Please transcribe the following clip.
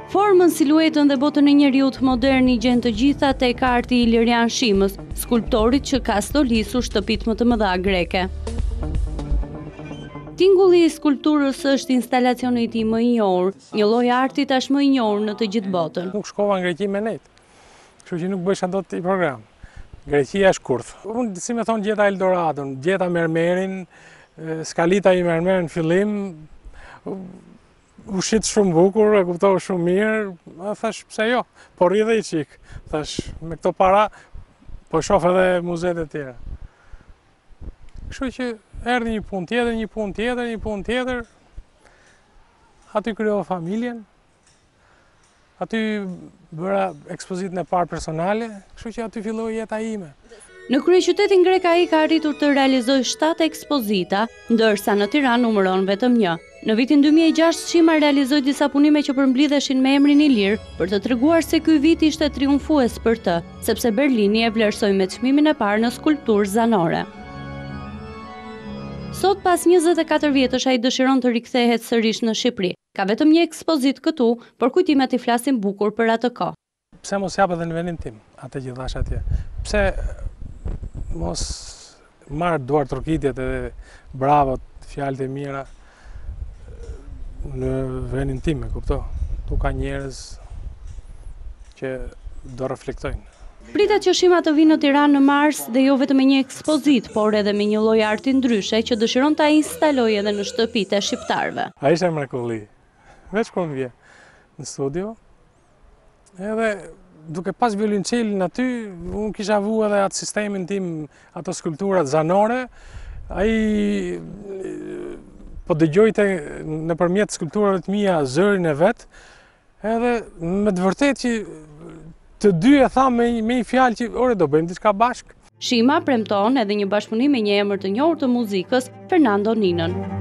Formën, siluetën dhe botën e njeriut modern i gjen të gjitha tek arti i Ilirian Shimës, skulptorit që ka stolisur shtëpitë më të mëdha greke. Tingulli i skulpturës është instalacioni i tij më i njohur, një lloj arti tashmë i njohur në të gjithë botën. Nuk shkova në Greqi me net, kështu që nuk bësha dot i program. Greqia është kurth. Unë, si me thonë, gjeta Eldoradon, gjeta mermerin, skalita i mermer në fillim, ushit shumë bukur, e kuptova shumë mirë, thash pse jo, po rri dhe i qik, thash me këto para, po shoh edhe muzeet e tjera. Kështu që erdhi një punë tjetër, një punë tjetër, aty krijova familjen, aty bëra ekspozitën e parë personale, kështu që aty filloi jeta ime. Në kryeqytetin grek ai ka arritur të realizojë 7 ekspozita, ndërsa në Tiranë numëron vetëm 1. Në vitin 2006 Shima realizoi disa punime që përmblidheshin me emrin Ilir për të treguar se ky vit ishte triumfues për të, sepse Berlini e vlerësoi me çmimin e parë në skulpturë zanore. Sot, pas 24 vjetësh, ai dëshiron të rikthehet sërish në Shqipëri. Ka vetëm një ekspozitë këtu, por kujtimet i flasin bukur për atë kohë. Pse mos jap edhe në vendin tim, atë që thash atje? Pse mos marr duar trokitjet edhe bravot, fjalët e mira në vendin tim, e kupto? Tu ka njerëz që do reflektojnë. Pritet që Shima të vinë në Tiranë në mars dhe jo vetëm me një ekspozitë, por edhe me një lloj arti ndryshe që dëshiron ta instalojë edhe në shtëpitë e shqiptarëve. Ai ishte mrekulli. Veç kur vje në studio, edhe duke pas violoncelin aty, unë kisha vu edhe atë sistemin tim, ato skulpturat zanore, ai po dëgjojte nëpërmjet skulpturave të mia zërin e vet, edhe me të vërtetë që të dy e tha me një fjalë që ore do bëjmë diçka bashkë. Shima premton edhe një bashkëpunim me një emër të njohur të muzikës, Fernando Ninën.